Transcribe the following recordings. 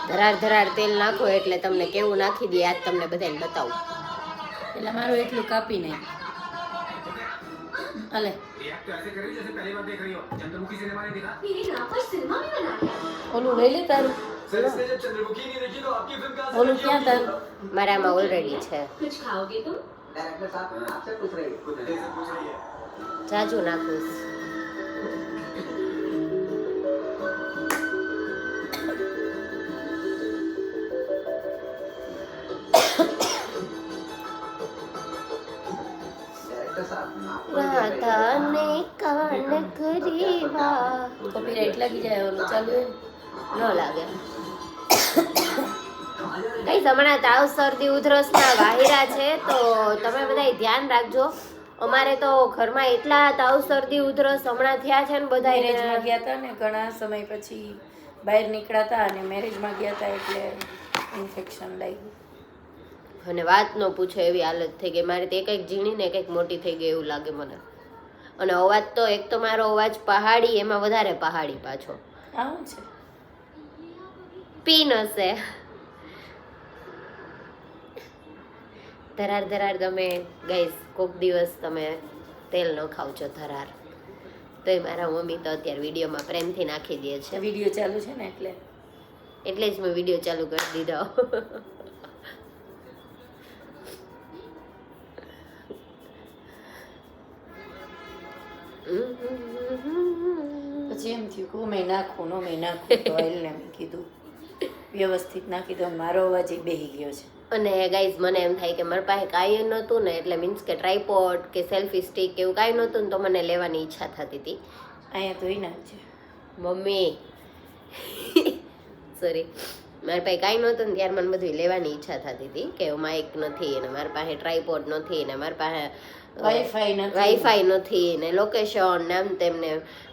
ધરાર ધરાર તેલ નાખો એટલે તમને કેવું નાખી દે આજ તમને બધાને બતાવું. એટલે મારું એટલું કાપી નાખ. અલે ઓલું લઈ લે તારું. ઓલું ક્યાં તારું? મારામાં ઓલરેડી છે. જાજુ નાખું. રાધાને કાન કરીવા કોપીરાઈટ લાગી જાય ઓલું ચાલુ ન લાગે. કઈ હમણાં તાવ શરદી ઉધરસના વાહિરા છે તો તમે બધા ધ્યાન રાખજો. અમારે તો ઘરમાં એટલા તાવ શરદી ઉધરસ હમણાં થયા છે ને બધા મેરેજમાં ગયા હતા ને ઘણા સમય પછી બહાર નીકળ્યા હતા અને મેરેજમાં ગયા હતા એટલે ઇન્ફેક્શન લાગ્યું. અને વાત ન પૂછો એવી હાલત થઈ ગઈ મારી. તે કંઈક ઝીણી ને કંઈક મોટી થઈ ગઈ એવું લાગે મને. અને અવાજ તો એક તો મારો અવાજ પહાડી, એમાં વધારે પહાડી પાછો. આવું છે પીન હશે. ધરાર ધરાર તમે ગાઈસ કોક દિવસ તમે તેલ ન ખાવ છો ધરાર. તો એ મારા મમ્મી તો અત્યારે વિડીયોમાં પ્રેમથી નાખી દે છે. વિડીયો ચાલુ છે ને એટલે જ મેં વિડીયો ચાલુ કરી દીધો. પછી એમ થયું કે મેં નાખું મેં નાખું તો ઓઇલને મેં કીધું વ્યવસ્થિત નાખી દો. મારો અવાજ બેહી ગયો છે. અને ગાઈઝ મને એમ થાય કે મારી પાસે કાંઈ નહોતું ને એટલે મીન્સ કે ટ્રાયપોડ કે સેલ્ફી સ્ટિક એવું કાંઈ નહોતું ને તો મને લેવાની ઈચ્છા થતી હતી. અહીંયા ધોઈ નાખજે મમ્મી સોરી. મારી પાસે કાંઈ નહોતું ને ત્યારે મને બધું લેવાની ઈચ્છા થતી હતી કે માઇક નથી ને મારી પાસે ટ્રાયપોડ નથી ને મારી પાસે વાઈફાઈ નથી ને લોકેશન ને આમ તેમને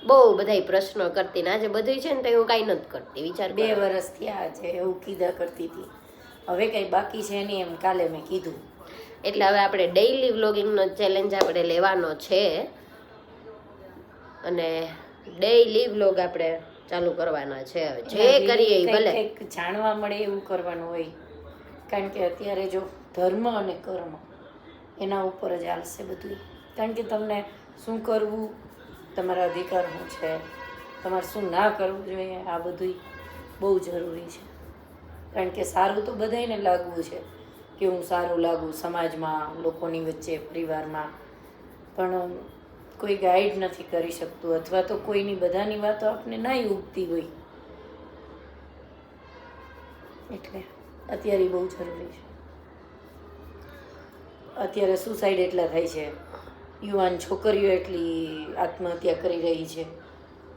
બહુ બધા પ્રશ્નો કરતી ને આજે બધું છે ને તો હું કાંઈ નથી કરતી. વિચાર 2 વર્ષ થયા છે એવું કીધા કરતી હતી. હવે કંઈ બાકી છે નહીં એમ કાલે મેં કીધું. એટલે હવે આપણે ડેઈલી વ્લોગિંગનો ચેલેન્જ આપણે લેવાનો છે અને ડેઈલી વ્લોગ આપણે ચાલુ કરવાના છે. હવે જે કરીએ એ ભલે કંઈક જાણવા મળે એવું કરવાનું હોય. કારણ કે અત્યારે જો ધર્મ અને કર્મ એના ઉપર જ હાલશે બધું. કારણ કે તમને શું કરવું, તમારા અધિકાર શું છે, તમારે શું ના કરવું જોઈએ, આ બધું બહુ જરૂરી છે. કારણ કે સારું તો બધાને લાગવું છે કે હું સારું લાગું સમાજમાં, લોકોની વચ્ચે, પરિવારમાં, પણ કોઈ ગાઈડ નથી કરી શકતું અથવા તો કોઈની બધાની વાતો આપણે ના ઉગતી હોય. એટલે અત્યારે બહુ જરૂરી છે. અત્યારે સુસાઇડ એટલા થાય છે. યુવાન છોકરીઓ એટલી આત્મહત્યા કરી રહી છે.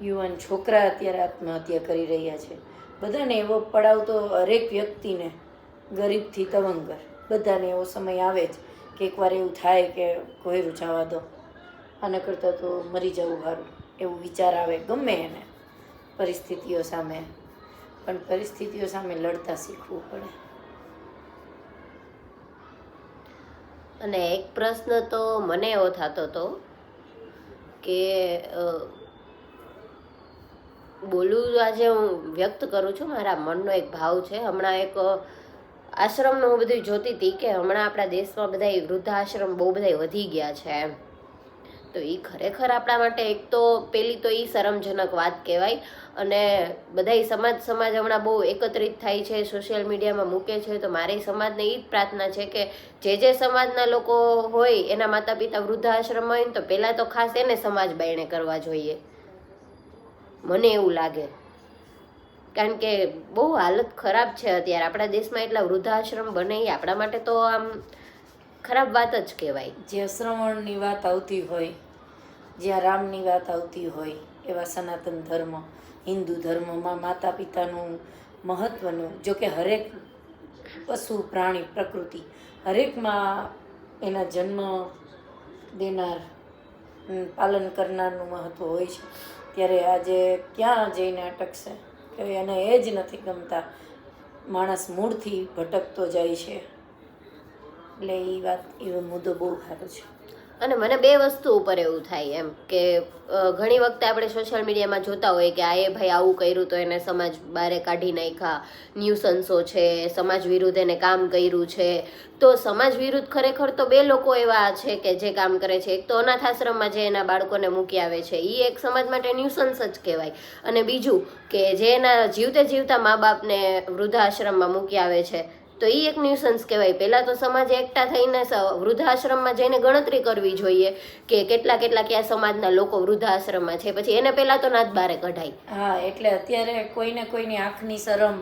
યુવાન છોકરા અત્યારે આત્મહત્યા કરી રહ્યા છે. બધાને એવો પડાવ તો હરેક વ્યક્તિને ગરીબથી તવંગર બધાને એવો સમય આવે જ કે એકવાર એવું થાય કે કોયરું જવા દો, આના કરતાં તો મરી જવું સારું એવું વિચાર આવે ગમે એને પરિસ્થિતિઓ સામે. પણ પરિસ્થિતિઓ સામે લડતા શીખવું પડે. અને એક પ્રશ્ન તો મને એવો થતો હતો કે બોલું આજે હું વ્યક્ત કરું છું, મારા મનનો એક ભાવ છે. હમણાં એક આશ્રમનું હું બધું જોતી હતી કે હમણાં આપણા દેશમાં બધા વૃદ્ધાશ્રમ બહુ બધા વધી ગયા છે એમ. તો એ ખરેખર આપણા માટે એક તો પેલી તો એ શરમજનક વાત કહેવાય. અને બધા સમાજ હમણાં બહુ એકત્રિત થાય છે, સોશિયલ મીડિયામાં મૂકે છે. તો મારી સમાજને એ જ પ્રાર્થના છે કે જે સમાજના લોકો હોય એના માતા પિતા વૃદ્ધાશ્રમ હોય ને તો પહેલાં તો ખાસ એને સમાજ બાયણે કરવા જોઈએ, મને એવું લાગે. કારણ કે બહુ હાલત ખરાબ છે અત્યારે આપણા દેશમાં. એટલા વૃદ્ધાશ્રમ બને એ આપણા માટે તો આમ ખરાબ વાત જ કહેવાય. જ્યાં શ્રવણની વાત આવતી હોય, જ્યાં રામની વાત આવતી હોય, એવા સનાતન ધર્મ, હિન્દુ ધર્મમાં માતા પિતાનું મહત્ત્વનું, જો કે હરેક પશુ પ્રાણી પ્રકૃતિ હરેકમાં એના જન્મ દેનાર પાલન કરનારનું મહત્ત્વ હોય છે. ત્યારે આજે ક્યાં જઈને અટકશે કે એને એ જ નથી ગમતા, માણસ મૂળથી ભટકતો જાય છે. એટલે એ વાત, એવો મુદ્દો બહુ સારો છે. અને મને બે વસ્તુ ઉપર એવું થાય એમ કે ઘણી વખતે આપણે સોશિયલ મીડિયામાં જોતા હોઈએ કે આ એ ભાઈ આવું કર્યું તો એને સમાજ બારે કાઢી નાખ્યા, ન્યુસન્સો છે, સમાજ વિરુદ્ધ એને કામ કર્યું છે. તો સમાજ વિરુદ્ધ ખરેખર તો બે લોકો એવા છે કે જે કામ કરે છે. એક તો અનાથ આશ્રમમાં જે એના બાળકોને મૂકી આવે છે, એ એક સમાજ માટે ન્યુસન્સ જ કહેવાય. અને બીજું કે જે એના જીવતા મા બાપને વૃદ્ધાશ્રમમાં મૂકી આવે છે, તો એ એક ન્યુસન્સ કહેવાય. પહેલાં તો સમાજે એકઠા થઈને વૃદ્ધાશ્રમમાં જઈને ગણતરી કરવી જોઈએ કે કેટલા કયા સમાજના લોકો વૃદ્ધાશ્રમમાં છે, પછી એને પહેલાં તો નાત બારે કઢાય. હા, એટલે અત્યારે કોઈની આંખની શરમ,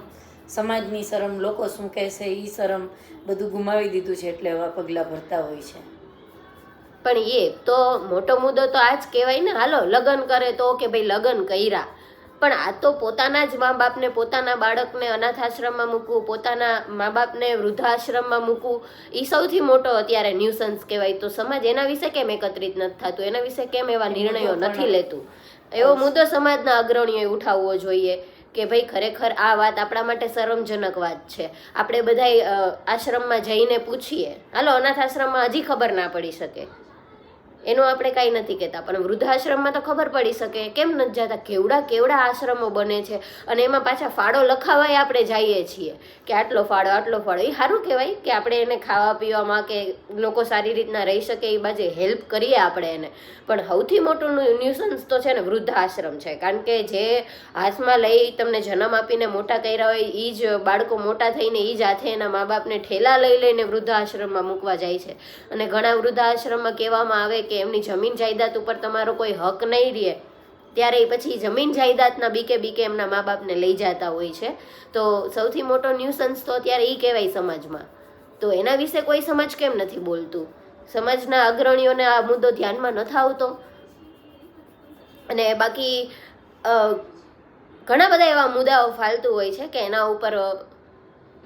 સમાજની શરમ, લોકો શું કહેશે એ શરમ બધું ગુમાવી દીધું છે, એટલે એવા પગલાં ભરતા હોય છે. પણ એ તો મોટો મુદ્દો તો આ જ કહેવાય ને. હાલો લગ્ન કરે તો કે ભાઈ લગ્ન કર્યા, પણ આ તો પોતાના જ મા બાપને, પોતાના બાળકને અનાથ આશ્રમમાં મૂકવું, પોતાના મા બાપને વૃદ્ધાશ્રમમાં મૂકવું, એ સૌથી મોટો અત્યારે ન્યુસન્સ કહેવાય. તો સમાજ એના વિશે કેમ એકત્રિત નથી થતું, એના વિશે કેમ એવા નિર્ણયો નથી લેતું? એવો મુદ્દો સમાજના અગ્રણીઓએ ઉઠાવવો જોઈએ કે ભાઈ ખરેખર આ વાત આપણા માટે શરમજનક વાત છે. આપણે બધાય આશ્રમમાં જઈને પૂછીએ, હાલો અનાથ આશ્રમમાં હજી ખબર ના પડી શકે, એનું આપણે કાંઈ નથી કહેતા, પણ વૃદ્ધાશ્રમમાં તો ખબર પડી શકે. કેમ નથી જતા? કેવડા આશ્રમો બને છે, અને એમાં પાછા ફાળો લખાવાય આપણે જઈએ છીએ કે આટલો ફાળો. એ સારું કહેવાય કે આપણે એને ખાવા પીવામાં કે લોકો સારી રીતના રહી શકે એ બાજુ હેલ્પ કરીએ આપણે એને. પણ સૌથી મોટું ન્યુસન્સ તો છે ને વૃદ્ધાશ્રમ છે. કારણ કે જે હાથમાં લઈ તમને જન્મ આપીને મોટા કર્યા હોય એ જ બાળકો મોટા થઈને એ જ હાથે એના મા બાપને ઠેલા લઈને વૃદ્ધાશ્રમમાં મૂકવા જાય છે. અને ઘણા વૃદ્ધાશ્રમમાં કહેવામાં આવે કે એમની જમીન જાયદાદ ઉપર તમારો કોઈ હક નહીં રહે, ત્યારે પછી જમીન જાયદાદના બીકે એમના મા બાપને લઈ જતા હોય છે. તો સૌથી મોટો ન્યુસન્સ તો અત્યારે એ કહેવાય સમાજમાં. તો એના વિશે કોઈ સમાજ કેમ નથી બોલતું? સમાજના અગ્રણીઓને આ મુદ્દો ધ્યાનમાં નથી આવતો. અને બાકી ઘણા બધા એવા મુદ્દાઓ ફાલતુ હોય છે કે એના ઉપર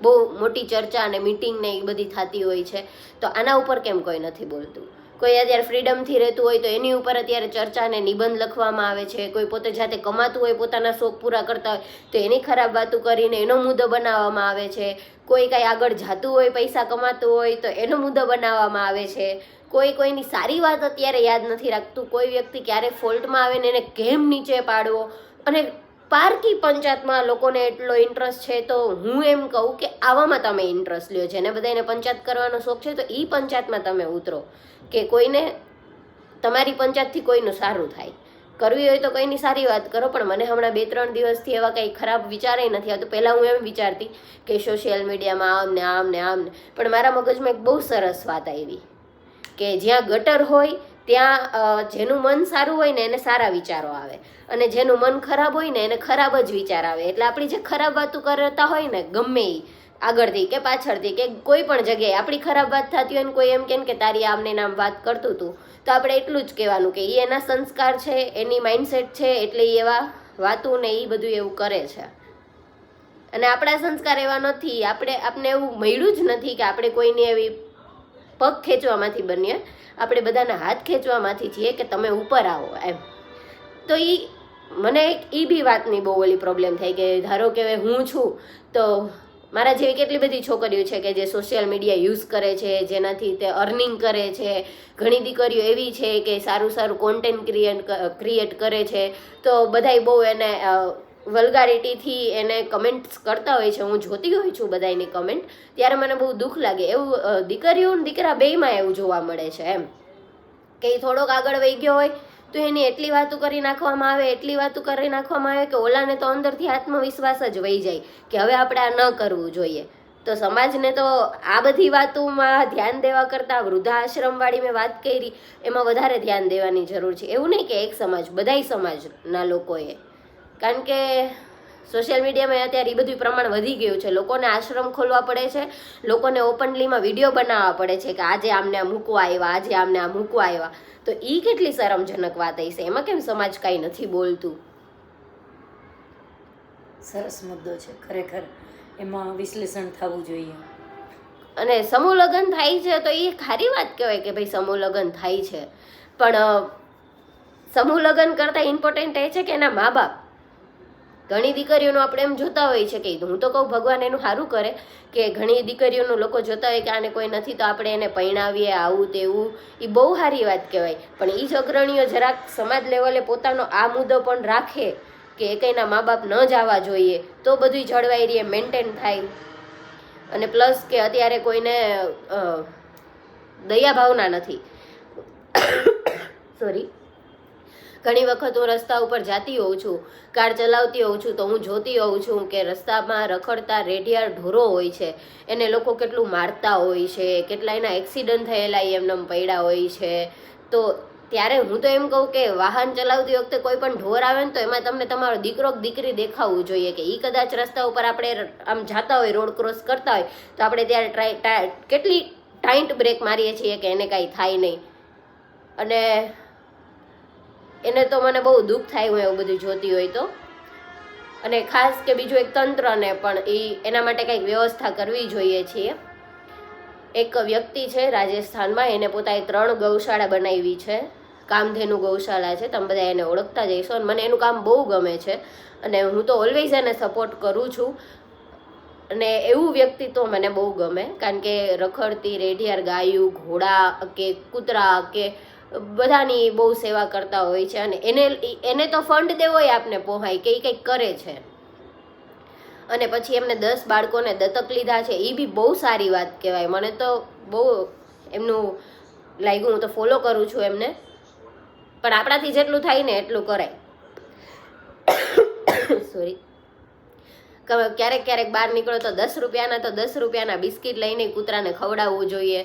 બહુ મોટી ચર્ચા અને મીટિંગ ને એ બધી થતી હોય છે. તો આના ઉપર કેમ કોઈ નથી બોલતું? કોઈ અત્યારે ફ્રીડમથી રહેતું હોય તો એની ઉપર અત્યારે ચર્ચા અને નિબંધ લખવામાં આવે છે. કોઈ પોતે જાતે કમાતું હોય, પોતાના શોખ પૂરા કરતા હોય તો એની ખરાબ વાતો કરીને એનો મુદ્દો બનાવવામાં આવે છે. કોઈ કાંઈ આગળ જાતું હોય, પૈસા કમાતું હોય તો એનો મુદ્દો બનાવવામાં આવે છે. કોઈની સારી વાત અત્યારે યાદ નથી રાખતું. કોઈ વ્યક્તિ ક્યારે ફોલ્ટમાં આવે ને એને કેમ નીચે પાડવો. અને પારકી પંચાયતમાં લોકોને એટલો ઇન્ટરેસ્ટ છે, તો હું એમ કહું કે આવામાં તમે ઇન્ટરેસ્ટ લ્યો. જેને બધાને પંચાયત કરવાનો શોખ છે તો એ પંચાયતમાં તમે ઉતરો કે કોઈને તમારી પંચાયતથી કોઈનું સારું થાય. કરવી હોય તો કોઈની સારી વાત કરો. પણ મને હમણાં 2-3 દિવસથી એવા કંઈ ખરાબ વિચારે નથી આવતું. પહેલાં હું એમ વિચારતી કે સોશિયલ મીડિયામાં આમ ને પણ મારા મગજમાં એક બહુ સરસ વાત આવી કે જ્યાં ગટર હોય ત્યાં જેનું મન સારું હોય ને એને સારા વિચારો આવે, અને જેનું મન ખરાબ હોય ને એને ખરાબ જ વિચાર આવે. એટલે આપણી જે ખરાબ વાતો કરતા હોય ને, ગમે એ આગળથી કે પાછળથી કે કોઈ પણ જગ્યાએ આપણી ખરાબ વાત થતી હોય ને કોઈ એમ કે તારી આમને નામ વાત કરતું હતું, તો આપણે એટલું જ કહેવાનું કે એ એના સંસ્કાર છે, એની માઇન્ડસેટ છે, એટલે એ એવા વાતું ને એ બધું એવું કરે છે. અને આપણા સંસ્કાર એવા નથી. આપણે એવું મળ્યું જ નથી કે આપણે કોઈની એવી પગ ખેંચવામાંથી બનીએ. આપણે બધાના હાથ ખેંચવામાંથી છીએ કે તમે ઉપર આવો એમ. તો મને એ બી વાતની બહુ ઓલી પ્રોબ્લેમ થઈ કે ધારો કે હું છું તો મારા જેવી કેટલી બધી છોકરીઓ છે કે જે સોશિયલ મીડિયા યુઝ કરે છે, જેનાથી તે અર્નિંગ કરે છે. ઘણી દીકરીઓ એવી છે કે સારું કોન્ટેન્ટ ક્રિએટ કરે છે. તો બધાય બહુ એને વલ્ગારિટીથી એને કમેન્ટ્સ કરતા હોય છે. હું જોતી હોય છું બધાની કમેન્ટ, ત્યારે મને બહુ દુઃખ લાગે. એવું દીકરીઓ ને દીકરા બેયમાં એવું જોવા મળે છે એમ કે એ થોડોક આગળ વહી ગયો હોય તો એની એટલી વાતો કરી નાખવામાં આવે કે ઓલાને તો અંદરથી આત્મવિશ્વાસ જ વહી જાય કે હવે આપણે આ ન કરવું જોઈએ. તો સમાજને તો આ બધી વાતોમાં ધ્યાન દેવા કરતાં વૃદ્ધાશ્રમવાળી મેં વાત કરી એમાં વધારે ધ્યાન દેવાની જરૂર છે. એવું નહીં કે એક સમાજ, બધાય સમાજના લોકોએ. કારણ કે સોશિયલ મીડિયામાં અત્યારે એ બધું પ્રમાણ વધી ગયું છે. લોકોને આશ્રમ ખોલવા પડે છે, લોકોને ઓપનલીમાં વિડીયો બનાવવા પડે છે કે આજે આમને આ મૂકવા આવ્યા. તો એ કેટલી શરમજનક વાત હશે. એમાં કેમ સમાજ કાંઈ નથી બોલતું? સરસ મુદ્દો છે ખરેખર. એમાં વિશ્લેષણ થવું જોઈએ. અને સમૂહ લગ્ન થાય છે તો એ ખારી વાત કહેવાય કે ભાઈ સમૂહ લગ્ન થાય છે, પણ સમૂહ લગ્ન કરતાં ઇમ્પોર્ટન્ટ એ છે કે એના મા બાપ ઘણી દીકરીઓનું આપણે એમ જોતા હોય છે કે હું તો કહું ભગવાન એનું સારું કરે કે ઘણી દીકરીઓનું લોકો જોતા હોય કે આને કોઈ નથી તો આપણે એને પરણાવીએ આવું તેવું, એ બહુ સારી વાત કહેવાય. પણ એ જ અગ્રણીઓ જરાક સમાજ લેવલે પોતાનો આ મુદ્દો પણ રાખે કે એકઈના મા બાપ ન જવા જોઈએ તો બધું જળવાઈ રહે, મેન્ટેન થાય. અને પ્લસ કે અત્યારે કોઈને દયા ભાવના નથી. સોરી, ઘણી વખત હું રસ્તા ઉપર જાતી હોઉં છું, કાર ચલાવતી હોઉં છું, તો હું જોતી હોઉં છું કે રસ્તામાં રખડતા રેઢિયાર ઢોરો હોય છે, એને લોકો કેટલું મારતા હોય છે, કેટલા એના એક્સિડન્ટ થયેલા એમને પડ્યા હોય છે. તો ત્યારે હું તો એમ કહું કે વાહન ચલાવતી વખતે કોઈ પણ ઢોર આવે ને તો એમાં તમને તમારો દીકરો કે દીકરી દેખાવું જોઈએ કે એ કદાચ રસ્તા ઉપર આપણે આમ જાતા હોય, રોડ ક્રોસ કરતા હોય તો આપણે ત્યારે કેટલી ટાઈટ બ્રેક મારીએ છીએ કે એને કાંઈ થાય નહીં. અને એને તો મને બહુ દુઃખ થાય હું એવું બધું જોતી હોય તો. અને ખાસ કે બીજું એક તંત્રને પણ એના માટે કંઈક વ્યવસ્થા કરવી જોઈએ છીએ. એક વ્યક્તિ છે રાજસ્થાનમાં, એને પોતાએ 3 ગૌશાળા બનાવી છે, કામધેનુ ગૌશાળા છે, તમે બધા એને ઓળખતા જઈશો. અને મને એનું કામ બહુ ગમે છે અને હું તો ઓલવેઝ એને સપોર્ટ કરું છું. અને એવું વ્યક્તિત્વ મને બહુ ગમે, કારણ કે રખડતી રેઢિયાર ગાયું, ઘોડા કે કૂતરા કે બધાની બહુ સેવા કરતા હોય છે. અને એને તો ફંડ દેવો હોય આપને પોહાય કે એ કંઈક કરે છે. અને પછી એમને 10 બાળકોને દત્તક લીધા છે, એ બી બહુ સારી વાત કહેવાય. મને તો બહુ એમનું લાગ્યું, હું તો ફોલો કરું છું એમને. પણ આપણાથી જેટલું થાય ને એટલું કરાય. સોરી, ક્યારેક ક્યારેક બહાર નીકળો તો 10 રૂપિયાના બિસ્કિટ લઈને કૂતરાને ખવડાવવું જોઈએ.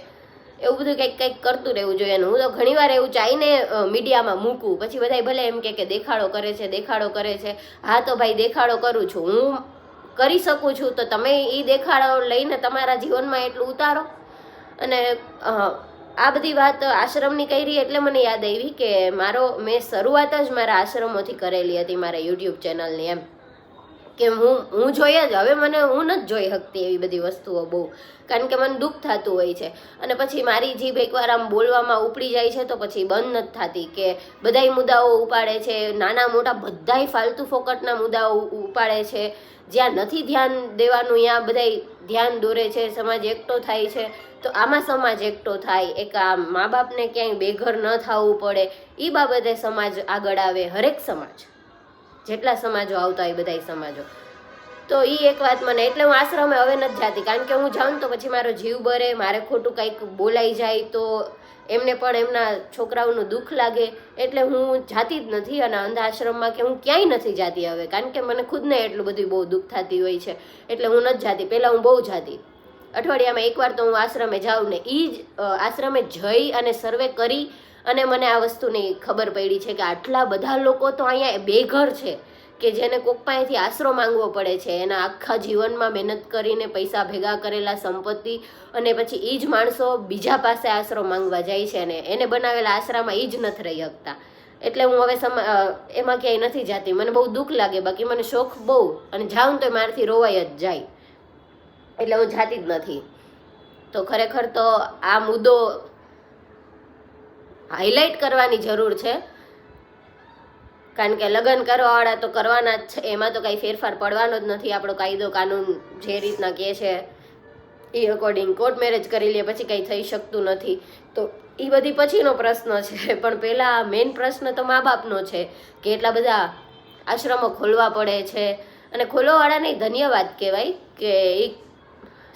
એવું બધું કંઈક કરતું રહેવું જોઈએ. અને હું તો ઘણીવાર એવું ચાહીને મીડિયામાં મૂકું, પછી બધા ભલે એમ કે દેખાડો કરે છે. હા તો ભાઈ દેખાડો કરું છું, હું કરી શકું છું, તો તમે એ દેખાડો લઈને તમારા જીવનમાં એટલું ઉતારો. અને આ બધી વાત આશ્રમની કરી એટલે મને યાદ આવી કે મેં શરૂઆત જ મારા આશ્રમોથી કરેલી હતી, મારા યુટ્યુબ ચેનલની. એમ કે હું જોઈએ જ, હવે હું નથી જોઈ શકતી એવી બધી વસ્તુઓ બહુ, કારણ કે મને દુઃખ થતું હોય છે. અને પછી મારી જીભ એકવાર આમ બોલવામાં ઉપડી જાય છે તો પછી બંધ નથી થતી. કે બધાય મુદ્દાઓ ઉપાડે છે, નાના મોટા બધાય ફાલતુ ફોકટના મુદ્દાઓ ઉપાડે છે. જ્યાં નથી ધ્યાન દેવાનું ત્યાં બધાય ધ્યાન દોરે છે. સમાજ એકઠો થાય છે તો આમાં સમાજ એકઠો થાય, એક આ મા બાપને ક્યાંય બેઘર ન થવું પડે એ બાબતે સમાજ આગળ આવે. હરેક સમાજ, જેટલા સમાજો આવતા હોય બધાય સમાજો. તો એ એક વાત મને, એટલે હું આશ્રમે હવે નથી જાતી, કારણ કે હું જાઉં તો પછી મારો જીવ બરે, મારે ખોટું કંઈક બોલાઈ જાય તો એમને પણ એમના છોકરાઓનું દુઃખ લાગે, એટલે હું જાતી જ નથી. અને અંધ આશ્રમમાં કે હું ક્યાંય નથી જાતી હવે, કારણ કે મને ખુદને એટલું બધું બહુ દુઃખ થતી હોય છે, એટલે હું નથી જાતી. પહેલાં હું બહુ જાતી, અઠવાડિયામાં એકવાર તો હું આશ્રમે જાઉં ને એ જ આશ્રમે જઈ અને સર્વે કરી અને મને આ વસ્તુની ખબર પડી છે કે આટલા બધા લોકો તો અહીંયા બેઘર છે કે જેને કોક પાસેથી આશરો માંગવો પડે છે. એના આખા જીવનમાં મહેનત કરીને પૈસા ભેગા કરેલા સંપત્તિ, અને પછી એ જ માણસો બીજા પાસે આશરો માંગવા જાય છે અને એને બનાવેલા આશરામાં એ જ નથી રહી શકતા. એટલે હું હવે એમાં ક્યાંય નથી જાતી. મને બહુ દુઃખ લાગે, બાકી મને શોખ બહુ, અને જાઉં તો મારાથી રોવાઈ જ જાય, એટલે હું જાતી જ નથી. તો ખરેખર તો આ મુદ્દો હાઇલાઇટ કરવાની જરૂર છે, કારણ કે લગ્ન કરવાવાળા તો કરવાના જ છે, એમાં તો કાંઈ ફેરફાર પડવાનો જ નથી. આપણો કાયદો કાનૂન જે રીતના કહે છે એ અકોર્ડિંગ કોર્ટ મેરેજ કરી લે પછી કંઈ થઈ શકતું નથી. તો એ બધી પછીનો પ્રશ્ન છે, પણ પહેલાં મેઇન પ્રશ્ન તો મા બાપનો છે કે એટલા બધા આશ્રમો ખોલવા પડે છે. અને ખોલવાવાળાને ધન્યવાદ કહેવાય કે એ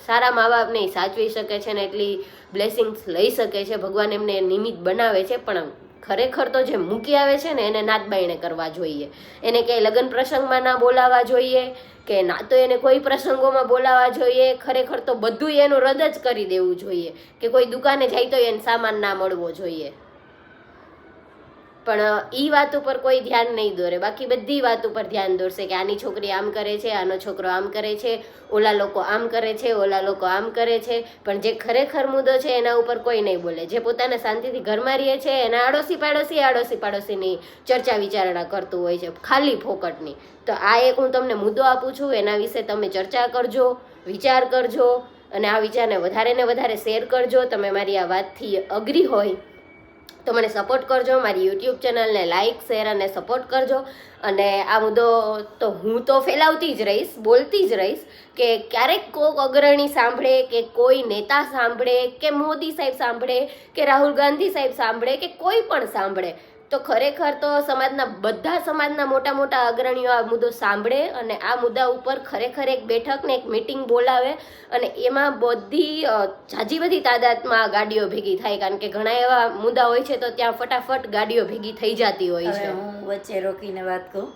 સારા મા બાપને સાચવી શકે છે ને એટલી બ્લેસિંગ્સ લઈ શકે છે, ભગવાન એમને નિમિત્ત બનાવે છે. પણ ખરેખર તો જે મૂકી આવે છે ને એને નાતબાઈને કરવા જોઈએ. એને ક્યાંય લગ્ન પ્રસંગમાં ના બોલાવવા જોઈએ, કે ના તો એને કોઈ પ્રસંગોમાં બોલાવવા જોઈએ. ખરેખર તો બધું એનું રદ જ કરી દેવું જોઈએ, કે કોઈ દુકાને જાય તો એને સામાન ના મળવો જોઈએ. પણ એ વાત ઉપર કોઈ ધ્યાન નહીં દોરે, બાકી બધી વાત ઉપર ધ્યાન દોરશે કે આની છોકરી આમ કરે છે, આનો છોકરો આમ કરે છે, ઓલા લોકો આમ કરે છે, ઓલા લોકો આમ કરે છે. પણ જે ખરેખર મુદ્દો છે એના ઉપર કોઈ નહીં બોલે. જે પોતાને શાંતિથી ઘરમાં રહે છે એના આડોશી પાડોશીની ચર્ચા વિચારણા કરતું હોય છે, ખાલી ફોકટની. તો આ એક હું તમને મુદ્દો આપું છું, એના વિશે તમે ચર્ચા કરજો, વિચાર કરજો, અને આ વિચારને વધારે ને વધારે શેર કરજો. તમે મારી આ વાતથી અગ્રી હોય તો મને સપોર્ટ કરજો, મારી યુટ્યુબ ચેનલને લાઇક શેર અને સપોર્ટ કરજો. અને આ મુદ્દો તો હું તો ફેલાવતી જ રહીશ, બોલતી જ રહીશ કે ક્યારેક કોઈક અગ્રણી સાંભળે કે કોઈ નેતા સાંભળે કે મોદી સાહેબ સાંભળે કે રાહુલ ગાંધી સાહેબ સાંભળે કે કોઈ પણ સાંભળે તો ખરેખર તો બધા સમાજના મોટા મોટા અગ્રણીઓ આ મુદ્દો સાંભળે અને આ મુદ્દા ઉપર ખરેખર એક બેઠક ને એક મીટિંગ બોલાવે અને એમાં ઝાઝી બધી તાદાદમાં ગાડીઓ ભેગી થાય, કારણ કે ઘણા એવા મુદ્દા હોય છે તો ત્યાં ફટાફટ ગાડીઓ ભેગી થઈ જતી હોય છે. હું વચ્ચે રોકીને વાત કહું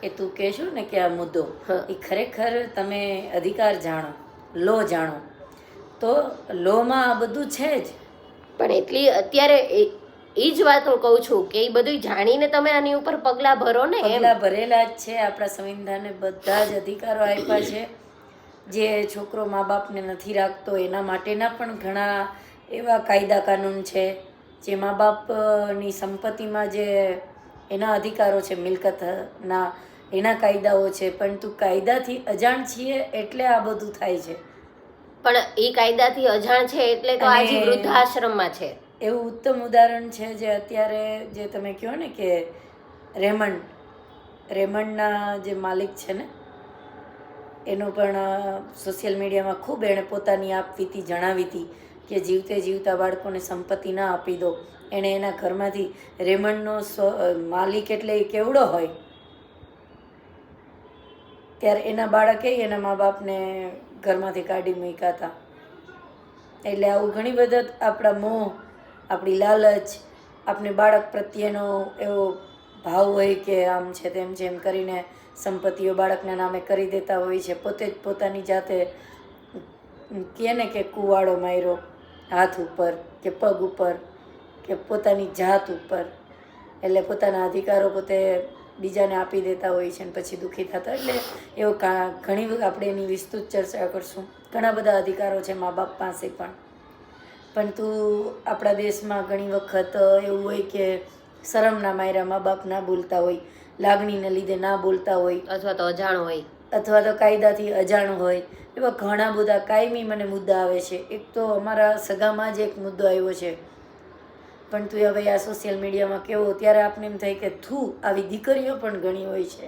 કે તું કહેશો ને કે આ મુદ્દો એ ખરેખર તમે અધિકાર જાણો, લો જાણો, તો લોમાં આ બધું છે જ. પણ એટલી અત્યારે એ જ વાત હું કહું છું કે એ બધું જાણીને તમે આની ઉપર પગલાં ભરો ને. પગલાં ભરેલા જ છે. આપણા સંવિધાને બધા જ અધિકારો આપ્યા છે. જે છોકરો મા બાપને નથી રાખતો એના માટેના પણ ઘણા એવા કાયદા કાનૂન છે. જે મા બાપની સંપત્તિમાં જે એના અધિકારો છે, મિલકતના એના કાયદાઓ છે. પરંતુ કાયદાથી અજાણ છીએ એટલે આ બધું થાય છે. પણ એ કાયદાથી અજાણ છે એટલે તો આજે વૃદ્ધાશ્રમમાં છે. એવું ઉત્તમ ઉદાહરણ છે જે અત્યારે જે તમે કહો ને કે રેમંડના જે માલિક છે ને એનું પણ સોશિયલ મીડિયામાં ખૂબ એણે પોતાની આપવીતી જણાવી હતી કે જીવતે જીવતા બાળકોને સંપત્તિ ના આપી દો. એણે એના ઘરમાંથી રેમંડનો માલિક એટલે એ કેવડો હોય ત્યારે એના બાળકે એના મા બાપને ઘરમાંથી કાઢી મૂક્યા હતા. એટલે આવું ઘણી બધા આપણા મોહ, આપણી લાલચ, આપણે બાળક પ્રત્યેનો એવો ભાવ હોય કે આમ છે તેમ છે એમ કરીને સંપત્તિઓ બાળકના નામે કરી દેતા હોય છે. પોતે જ પોતાની જાતે કહે ને કે કુવાડો માર્યો હાથ ઉપર કે પગ ઉપર કે પોતાની જાત ઉપર, એટલે પોતાના અધિકારો પોતે બીજાને આપી દેતા હોય છે અને પછી દુઃખી થતા. એટલે એવું ઘણી આપણે એની વિસ્તૃત ચર્ચા કરશું. ઘણા બધા અધિકારો છે મા બાપ પાસે પણ, પરંતુ આપણા દેશમાં ઘણી વખત એવું હોય કે શરમના માર્યા મા બાપ ના બોલતા હોય, લાગણીને લીધે ના બોલતા હોય, અથવા તો અજાણ હોય, અથવા તો કાયદાથી અજાણ હોય. એવા ઘણા બધા કાયમી મને મુદ્દા આવે છે. એક તો અમારા સગામાં જ એક મુદ્દો આવ્યો છે, પણ તું હવે આ સોશિયલ મીડિયામાં કેવો ત્યારે આપણે એમ થાય કે આવી દીકરીઓ પણ ઘણી હોય છે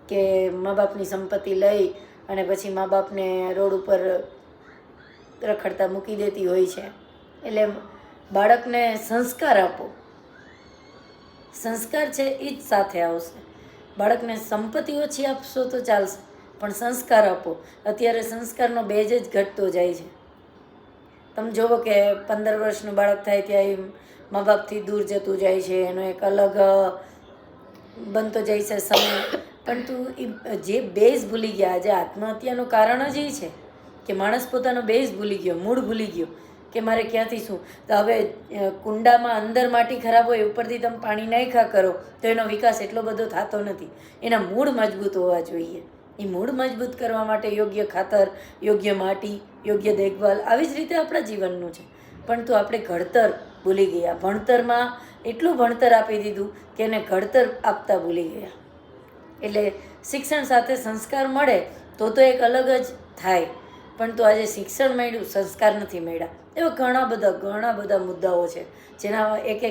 કે મા બાપની સંપત્તિ લઈ અને પછી મા બાપને રોડ ઉપર રખડતા મૂકી દેતી હોય છે. એટલે બાળકને સંસ્કાર આપો. સંસ્કાર છે એ જ સાથે આવશે. બાળકને સંપત્તિ ઓછી આપશો તો ચાલશે, પણ સંસ્કાર આપો. અત્યારે સંસ્કારનો બેજ જ ઘટતો જાય છે. તમે જુઓ કે 15 વર્ષનું બાળક થાય ત્યાં મા બાપથી દૂર જતું જાય છે, એનો એક અલગ બનતો જાય છે સમય. પરંતુ એ જે બેઝ ભૂલી ગયા. આજે આત્મહત્યાનું કારણ જ એ છે કે માણસ પોતાનો બેઝ ભૂલી ગયો, મૂળ ભૂલી ગયો કે મારે ક્યાંથી શું. તો હવે કુંડામાં અંદર માટી ખરાબ હોય, ઉપરથી તમે પાણી નાખ્યા કરો તો એનો વિકાસ એટલો બધો થતો નથી. એના મૂળ મજબૂત હોવા જોઈએ. એ મૂળ મજબૂત કરવા માટે યોગ્ય ખાતર, યોગ્ય માટી, યોગ્ય દેખભાલ આવી જ રીતે આપણા જીવનનું છે. પરંતુ આપણે ઘડતર ભૂલી ગયા. ભણતરમાં એટલું ભણતર આપી દીધું કે એને ઘડતર આપતા ભૂલી ગયા. એટલે શિક્ષણ સાથે સંસ્કાર મળે તો એક અલગ જ થાય. પણ તો આજે શિક્ષણ મળ્યું, સંસ્કાર નથી મળ્યા. એવા ઘણા બધા મુદ્દાઓ છે જેના એક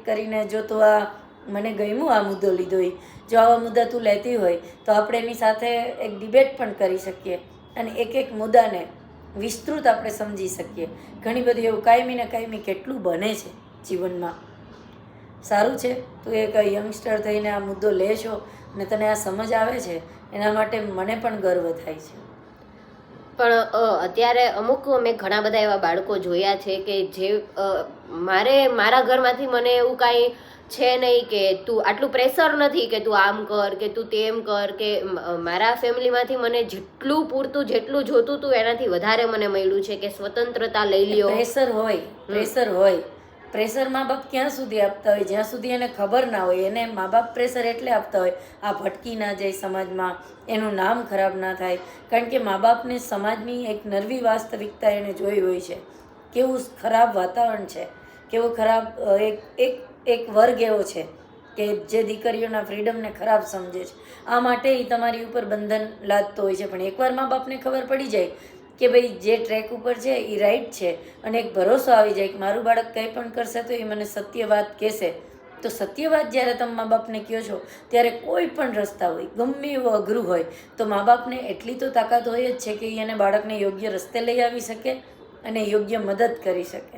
કરીને જો તું આ મને ગમ્યું આ મુદ્દો લીધો હોય, જો આવા મુદ્દા તું લેતી હોય તો આપણે એની સાથે એક ડિબેટ પણ કરી શકીએ અને એક મુદ્દાને વિસ્તૃત આપણે સમજી શકીએ. ઘણી બધી એવું કાયમી કેટલું બને છે જીવનમાં. સારું છે તું એક યંગસ્ટર થઈને આ મુદ્દો લેશો અને તને આ સમજ આવે છે, એના માટે મને પણ ગર્વ થાય છે. પણ અત્યારે અમુક મેં ઘણા બધા એવા બાળકો જોયા છે કે જે મારા ઘરમાંથી મને એવું કાંઈ છે નહીં કે તું આટલું પ્રેશર નથી કે તું આમ કર કે તું તેમ કર, કે મારા ફેમિલીમાંથી મને જેટલું જોતું હતું એનાથી વધારે મને મળ્યું છે કે સ્વતંત્રતા લઈ લ્યો. પ્રેશર હોય. પ્રેશર મા બાપ ક્યાં સુધી આપતા હોય? જ્યાં સુધી એને ખબર ના હોય. એને મા બાપ પ્રેશર એટલે આપતા હોય આ ભટકી ના જાય સમાજમાં, એનું નામ ખરાબ ના થાય. કારણ કે મા બાપને સમાજની એક નરવી વાસ્તવિકતા એને જોઈ હોય છે. કેવું ખરાબ વાતાવરણ છે, કેવો ખરાબ એક વર્ગ એવો છે કે જે દીકરીઓના ફ્રીડમને ખરાબ સમજે છે. આ માટે એ તમારી ઉપર બંધન લાદતો હોય છે. પણ એકવાર મા બાપને ખબર પડી જાય કે ભાઈ જે ટ્રેક ઉપર છે એ રાઈટ છે, અને એક ભરોસો આવી જાય કે મારું બાળક કંઈ પણ કરશે તો એ મને સત્ય વાત કહેશે. તો સત્ય વાત જ્યારે તમે મા બાપને કહો છો ત્યારે કોઈ પણ રસ્તા હોય, ગમે એવું અઘરું હોય, તો મા બાપને એટલી તો તાકાત હોય જ છે કે એ એને બાળકને યોગ્ય રસ્તે લઈ આવી શકે અને યોગ્ય મદદ કરી શકે.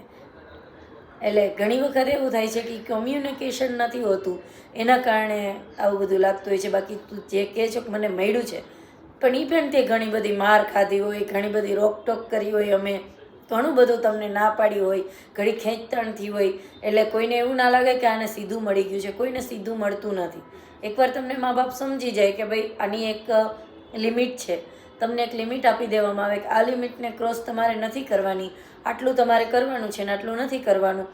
એટલે ઘણી વખત એવું થાય છે કે કમ્યુનિકેશન નથી હોતું, એના કારણે આવું બધું લાગતું હોય છે. બાકી તું જે કહે છો કે મને મળ્યું છે, પણ એ પણ તે ઘણી બધી માર ખાધી હોય, ઘણી બધી રોકટોક કરી હોય, અમે ઘણું બધું તમને ના પાડી હોય, ઘણી ખેંચતાણથી હોય, એટલે કોઈને એવું ના લાગે કે આને સીધું મળી ગયું છે. કોઈને સીધું મળતું નથી. એકવાર તમને મા બાપ સમજી જાય કે ભાઈ આની એક લિમિટ છે, તમને એક લિમિટ આપી દેવામાં આવે કે આ લિમિટને ક્રોસ તમારે નથી કરવાની, આટલું તમારે કરવાનું છે ને આટલું નથી કરવાનું,